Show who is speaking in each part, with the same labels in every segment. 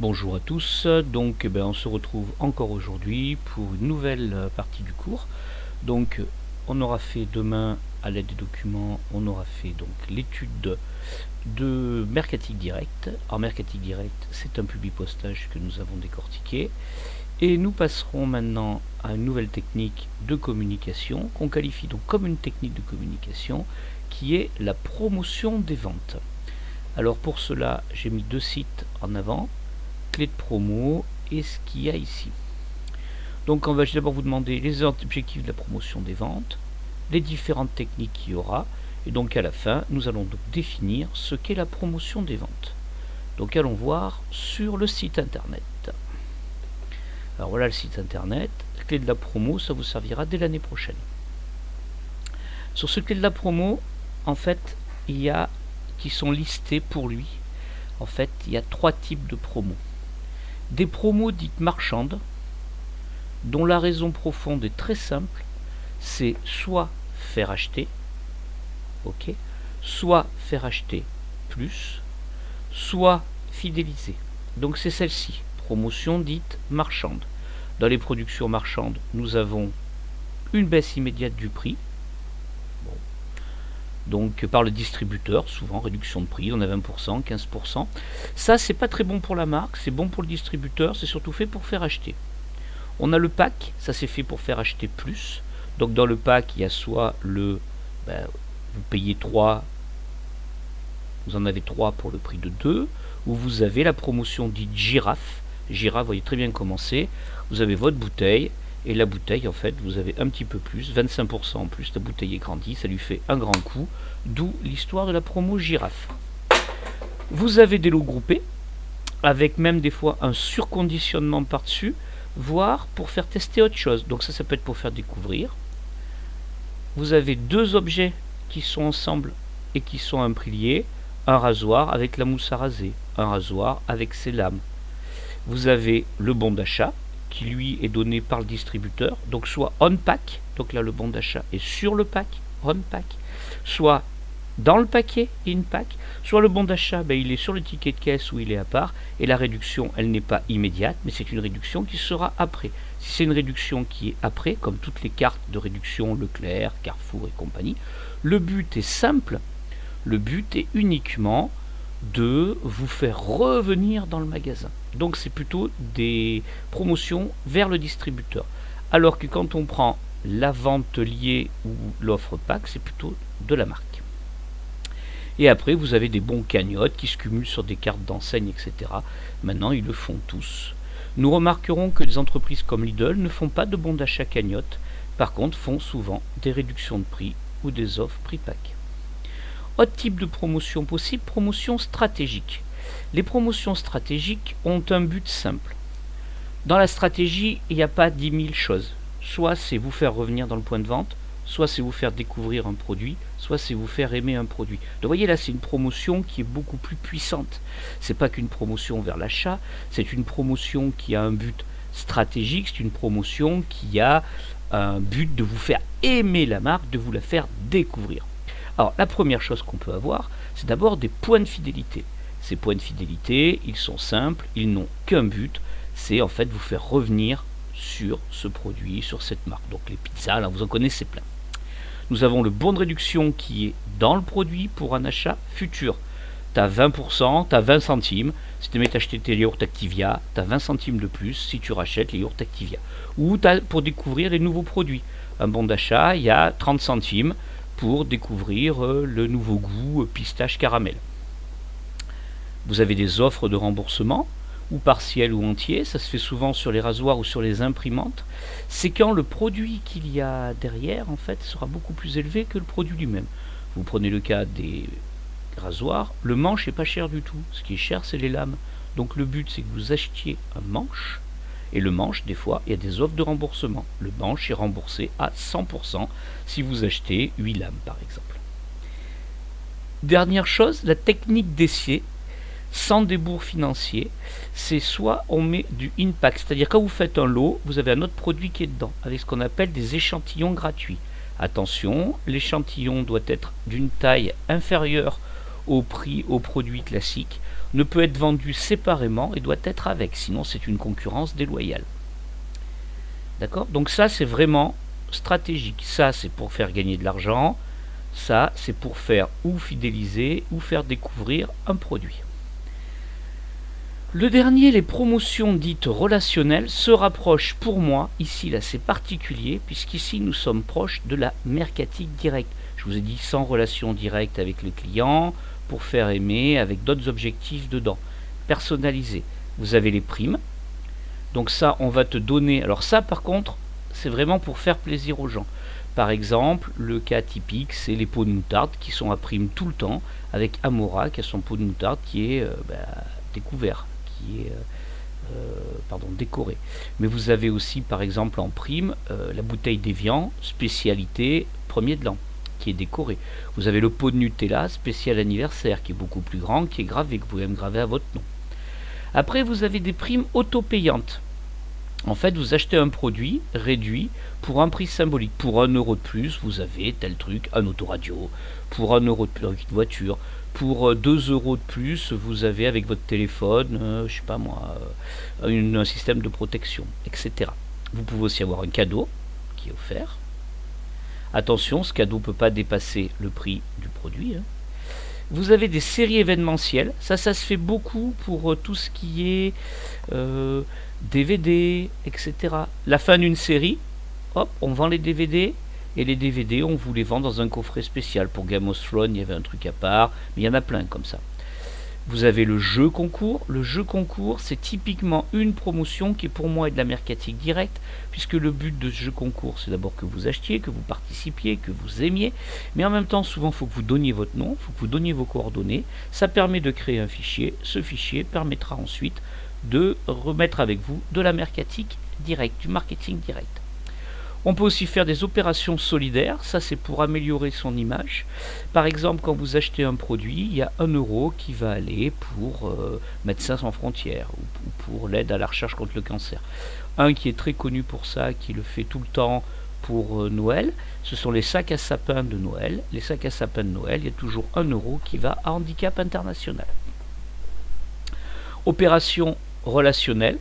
Speaker 1: Bonjour à tous, donc on se retrouve encore aujourd'hui pour une nouvelle partie du cours. Donc on aura fait demain à l'aide des documents, on aura fait donc l'étude de Mercatic Direct. Alors Mercatic Direct, c'est un publipostage que nous avons décortiqué et nous passerons maintenant à une nouvelle technique de communication qu'on qualifie donc comme une technique de communication qui est la promotion des ventes. Alors pour cela, j'ai mis deux sites en avant, clé de promo et ce qu'il y a ici. Donc on va d'abord vous demander les objectifs de la promotion des ventes, les différentes techniques qu'il y aura, et donc à la fin nous allons donc définir ce qu'est la promotion des ventes. Donc allons voir sur le site internet. Alors voilà le site internet, la clé de la promo, ça vous servira dès l'année prochaine. Sur ce clé de la promo, en fait, il y a qui sont listés pour lui. En fait, il y a trois types de promos. Des promos dites marchandes, dont la raison profonde est très simple, c'est soit faire acheter, ok, soit faire acheter plus, soit fidéliser. Donc c'est celle-ci, promotion dite marchande. Dans les productions marchandes, nous avons une baisse immédiate du prix, donc par le distributeur, souvent réduction de prix, on a 20%, 15%. Ça, c'est pas très bon pour la marque, c'est bon pour le distributeur, c'est surtout fait pour faire acheter. On a le pack, ça c'est fait pour faire acheter plus. Donc dans le pack, il y a soit le, vous payez 3, vous en avez 3 pour le prix de 2, ou vous avez la promotion dite girafe. Girafe, vous voyez très bien comment c'est. Vous avez votre bouteille, et la bouteille, en fait, vous avez un petit peu plus, 25% en plus, la bouteille est grandie, ça lui fait un grand coup, d'où l'histoire de la promo girafe. Vous avez des lots groupés, avec même des fois un surconditionnement par-dessus, voire pour faire tester autre chose. Donc ça peut être pour faire découvrir. Vous avez deux objets qui sont ensemble et qui sont à un prix lié, un rasoir avec la mousse à raser, un rasoir avec ses lames. Vous avez le bon d'achat, qui lui est donné par le distributeur, donc soit on pack, donc là le bon d'achat est sur le pack, on pack, soit dans le paquet in pack, soit le bon d'achat il est sur le ticket de caisse où il est à part, et la réduction elle n'est pas immédiate, mais c'est une réduction qui sera après. Si c'est une réduction qui est après, comme toutes les cartes de réduction Leclerc, Carrefour et compagnie, le but est simple, le but est uniquement de vous faire revenir dans le magasin. Donc c'est plutôt des promotions vers le distributeur. Alors que quand on prend la vente liée ou l'offre pack, c'est plutôt de la marque. Et après vous avez des bons cagnottes qui se cumulent sur des cartes d'enseigne, etc. Maintenant ils le font tous. Nous remarquerons que les entreprises comme Lidl ne font pas de bons d'achat cagnotte, par contre font souvent des réductions de prix ou des offres prix pack. Autre type de promotion possible, promotion stratégique. Les promotions stratégiques ont un but simple. Dans la stratégie, il n'y a pas 10 000 choses. Soit c'est vous faire revenir dans le point de vente, soit c'est vous faire découvrir un produit, soit c'est vous faire aimer un produit. Donc vous voyez là, c'est une promotion qui est beaucoup plus puissante. C'est pas qu'une promotion vers l'achat, c'est une promotion qui a un but stratégique, c'est une promotion qui a un but de vous faire aimer la marque, de vous la faire découvrir. Alors la première chose qu'on peut avoir, c'est d'abord des points de fidélité. Ces points de fidélité, ils sont simples, ils n'ont qu'un but, c'est en fait vous faire revenir sur ce produit, sur cette marque. Donc les pizzas, là vous en connaissez plein. Nous avons le bon de réduction qui est dans le produit pour un achat futur. Tu as 20%, tu as 20 centimes. Si tu mets t'acheter tes yaourts Activia, tu as 20 centimes de plus si tu rachètes les yaourts Activia. Ou tu as pour découvrir les nouveaux produits. Un bon d'achat, il y a 30 centimes pour découvrir le nouveau goût pistache caramel. Vous avez des offres de remboursement, ou partiel ou entier, ça se fait souvent sur les rasoirs ou sur les imprimantes. C'est quand le produit qu'il y a derrière, en fait, sera beaucoup plus élevé que le produit lui-même. Vous prenez le cas des rasoirs, le manche n'est pas cher du tout. Ce qui est cher, c'est les lames. Donc le but, c'est que vous achetiez un manche, et le manche, des fois, il y a des offres de remboursement. Le manche est remboursé à 100% si vous achetez 8 lames, par exemple. Dernière chose, la technique d'essier, sans débours financier, c'est soit on met du in-pack, c'est-à-dire quand vous faites un lot, vous avez un autre produit qui est dedans, avec ce qu'on appelle des échantillons gratuits. Attention, l'échantillon doit être d'une taille inférieure au prix au produit classique. ne peut être vendu séparément et doit être avec, sinon c'est une concurrence déloyale. D'accord? Donc ça, c'est vraiment stratégique. Ça, c'est pour faire gagner de l'argent. Ça, c'est pour faire ou fidéliser ou faire découvrir un produit. Le dernier, les promotions dites relationnelles, se rapprochent pour moi, ici là c'est particulier, puisqu'ici nous sommes proches de la mercatique directe. Je vous ai dit sans relation directe avec le client, pour faire aimer, avec d'autres objectifs dedans. Personnalisé. Vous avez les primes. Donc ça, on va te donner... Alors ça, par contre, c'est vraiment pour faire plaisir aux gens. Par exemple, le cas typique, c'est les pots de moutarde qui sont à prime tout le temps, avec Amora qui a son pot de moutarde qui est découvert, qui est décoré. Mais vous avez aussi, par exemple, en prime, la bouteille d'Evian, spécialité premier de l'an, qui est décorée. Vous avez le pot de Nutella, spécial anniversaire, qui est beaucoup plus grand, qui est gravé, que vous pouvez même graver à votre nom. Après, vous avez des primes auto-payantes. En fait, vous achetez un produit réduit pour un prix symbolique. Pour 1 euro de plus, vous avez tel truc, un autoradio. Pour 1 euro de plus, avec une voiture. Pour 2 euros de plus, vous avez avec votre téléphone, je sais pas moi, un système de protection, etc. Vous pouvez aussi avoir un cadeau qui est offert. Attention, ce cadeau ne peut pas dépasser le prix du produit. Vous avez des séries événementielles. Ça se fait beaucoup pour tout ce qui est DVD, etc. La fin d'une série, hop, on vend les DVD. Et les DVD, on vous les vend dans un coffret spécial. Pour Game of Thrones, il y avait un truc à part. Mais il y en a plein comme ça. Vous avez le jeu concours. Le jeu concours, c'est typiquement une promotion qui pour moi est de la mercatique directe, puisque le but de ce jeu concours, c'est d'abord que vous achetiez, que vous participiez, que vous aimiez, mais en même temps, souvent, il faut que vous donniez votre nom, il faut que vous donniez vos coordonnées. Ça permet de créer un fichier. Ce fichier permettra ensuite de remettre avec vous de la mercatique directe, du marketing direct. On peut aussi faire des opérations solidaires, ça c'est pour améliorer son image. Par exemple, quand vous achetez un produit, il y a 1 euro qui va aller pour Médecins sans frontières ou pour l'aide à la recherche contre le cancer. Un qui est très connu pour ça, qui le fait tout le temps pour Noël, ce sont les sacs à sapin de Noël. Les sacs à sapin de Noël, il y a toujours 1 euro qui va à Handicap International. Opération relationnelle.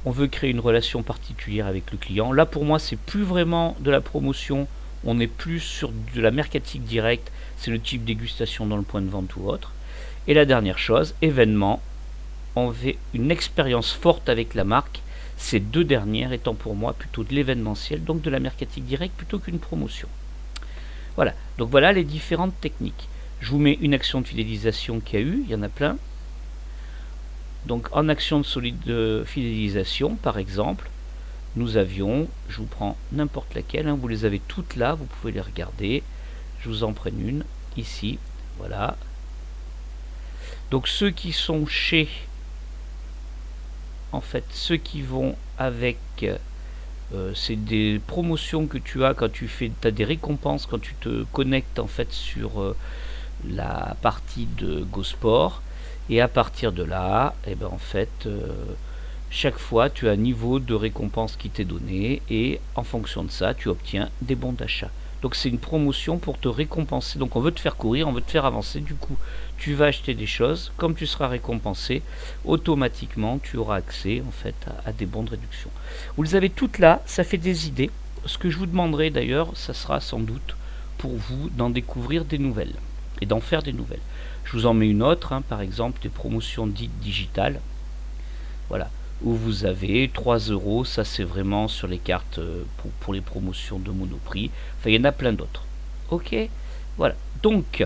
Speaker 1: On veut créer une relation particulière avec le client. Là, pour moi, c'est plus vraiment de la promotion. On est plus sur de la mercatique directe. C'est le type dégustation dans le point de vente ou autre. Et la dernière chose, événement. On veut une expérience forte avec la marque. Ces deux dernières étant pour moi plutôt de l'événementiel, donc de la mercatique directe plutôt qu'une promotion. Voilà. Donc voilà les différentes techniques. Je vous mets une action de fidélisation qu'il y a eu. Il y en a plein. Donc en action de fidélisation, par exemple, nous avions, je vous prends n'importe laquelle, vous les avez toutes là, vous pouvez les regarder. Je vous en prends une, ici, voilà. Donc ceux qui sont chez, en fait, ceux qui vont avec, c'est des promotions que tu as quand tu as des récompenses quand tu te connectes en fait sur la partie de GoSport. Et à partir de là, en fait, chaque fois, tu as un niveau de récompense qui t'est donné et en fonction de ça, tu obtiens des bons d'achat. Donc c'est une promotion pour te récompenser. Donc on veut te faire courir, on veut te faire avancer. Du coup, tu vas acheter des choses. Comme tu seras récompensé, automatiquement, tu auras accès en fait à des bons de réduction. Vous les avez toutes là, ça fait des idées. Ce que je vous demanderai d'ailleurs, ça sera sans doute pour vous d'en découvrir des nouvelles et d'en faire des nouvelles. Je vous en mets une autre, par exemple des promotions dites digitales, voilà, où vous avez 3 euros, ça c'est vraiment sur les cartes pour les promotions de Monoprix, enfin il y en a plein d'autres. Ok, voilà, donc,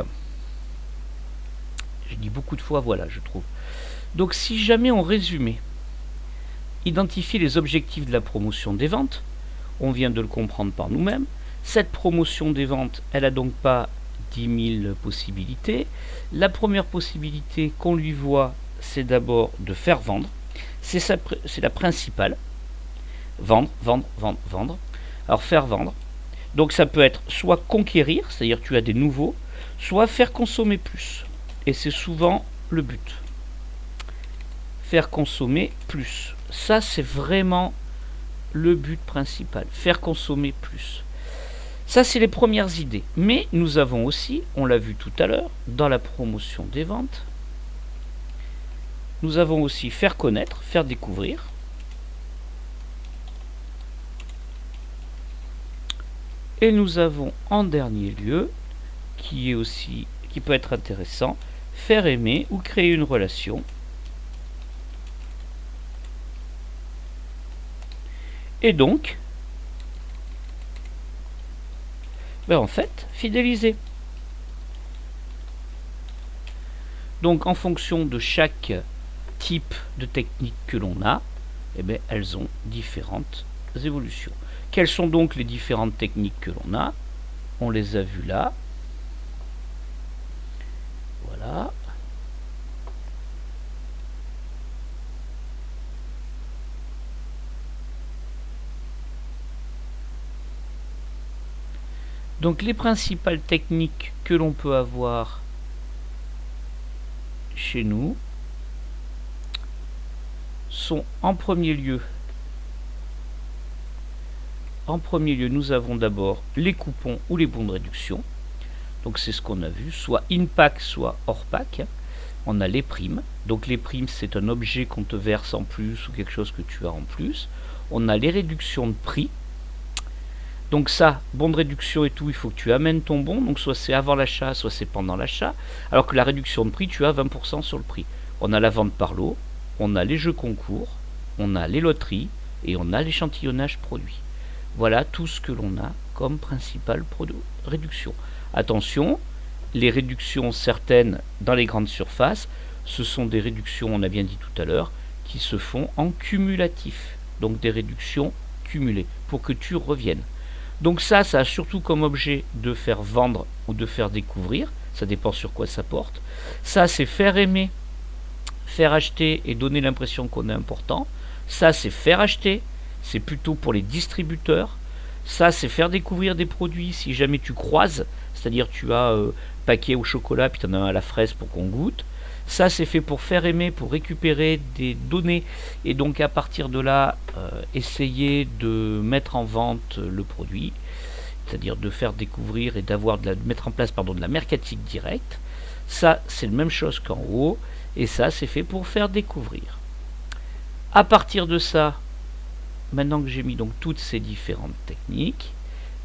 Speaker 1: je dis beaucoup de fois voilà, je trouve. Donc si jamais on résumait, identifier les objectifs de la promotion des ventes, on vient de le comprendre par nous-mêmes, cette promotion des ventes, elle a donc pas 10 000 possibilités. La première possibilité qu'on lui voit, c'est d'abord de faire vendre. C'est la principale. Vendre, vendre, vendre, vendre. Alors faire vendre. Donc ça peut être soit conquérir, c'est-à-dire tu as des nouveaux, soit faire consommer plus. Et c'est souvent le but. Faire consommer plus. Ça, c'est vraiment le but principal. Faire consommer plus. Ça, c'est les premières idées. Mais nous avons aussi, on l'a vu tout à l'heure, dans la promotion des ventes, Nous avons aussi faire connaître, faire découvrir. Et nous avons en dernier lieu, qui peut être intéressant, faire aimer ou créer une relation. Et donc, en fait, fidéliser. Donc en fonction de chaque type de technique que l'on a, elles ont différentes évolutions. Quelles sont donc les différentes techniques que l'on a? On les a vues là. Voilà. Donc les principales techniques que l'on peut avoir chez nous sont en premier lieu, nous avons d'abord les coupons ou les bons de réduction. Donc c'est ce qu'on a vu, soit in-pack, soit hors-pack. On a les primes. Donc les primes, c'est un objet qu'on te verse en plus ou quelque chose que tu as en plus. On a les réductions de prix. Donc ça, bon de réduction et tout, il faut que tu amènes ton bon. Donc soit c'est avant l'achat, soit c'est pendant l'achat. Alors que la réduction de prix, tu as 20% sur le prix. On a la vente par lot, on a les jeux concours, on a les loteries et on a l'échantillonnage produit. Voilà tout ce que l'on a comme principale réduction. Attention, les réductions certaines dans les grandes surfaces, ce sont des réductions, on a bien dit tout à l'heure, qui se font en cumulatif. Donc des réductions cumulées pour que tu reviennes. Donc ça a surtout comme objet de faire vendre ou de faire découvrir. Ça dépend sur quoi ça porte. Ça, c'est faire aimer, faire acheter et donner l'impression qu'on est important. Ça, c'est faire acheter. C'est plutôt pour les distributeurs. Ça, c'est faire découvrir des produits si jamais tu croises. C'est-à-dire tu as paquet au chocolat puis tu en as un à la fraise pour qu'on goûte. Ça, c'est fait pour faire aimer, pour récupérer des données et donc à partir de là, essayer de mettre en vente le produit, c'est-à-dire de faire découvrir et mettre en place de la mercatique directe. Ça, c'est la même chose qu'en haut et ça, c'est fait pour faire découvrir. À partir de ça, maintenant que j'ai mis donc toutes ces différentes techniques,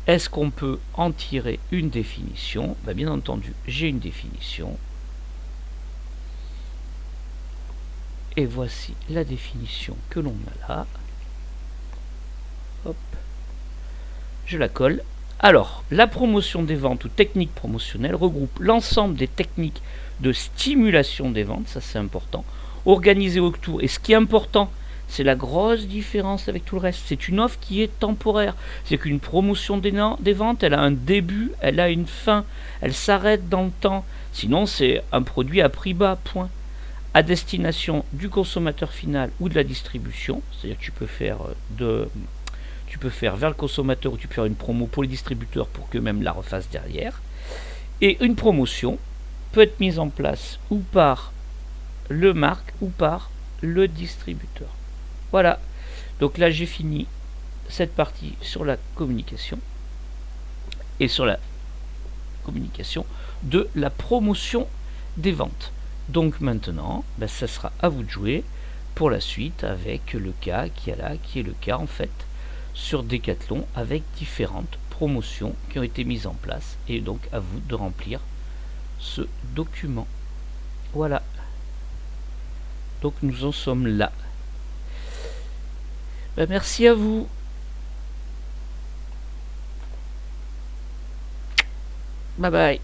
Speaker 1: est-ce qu'on peut en tirer une définition? Bien entendu, j'ai une définition. Et voici la définition que l'on a là. Hop. Je la colle. Alors, la promotion des ventes ou technique promotionnelle regroupe l'ensemble des techniques de stimulation des ventes, ça c'est important, organisées autour. Et ce qui est important, c'est la grosse différence avec tout le reste. C'est une offre qui est temporaire. C'est qu'une promotion des ventes, elle a un début, elle a une fin. Elle s'arrête dans le temps. Sinon, c'est un produit à prix bas, point. À destination du consommateur final ou de la distribution. C'est-à-dire que tu peux faire vers le consommateur ou tu peux faire une promo pour les distributeurs pour qu'eux-mêmes la refassent derrière. Et une promotion peut être mise en place ou par le marque ou par le distributeur. Voilà, donc là j'ai fini cette partie sur la communication et sur la communication de la promotion des ventes. Donc maintenant, ça sera à vous de jouer pour la suite avec le cas qui est le cas en fait sur Decathlon avec différentes promotions qui ont été mises en place et donc à vous de remplir ce document. Voilà, donc nous en sommes là. Merci à vous. Bye bye.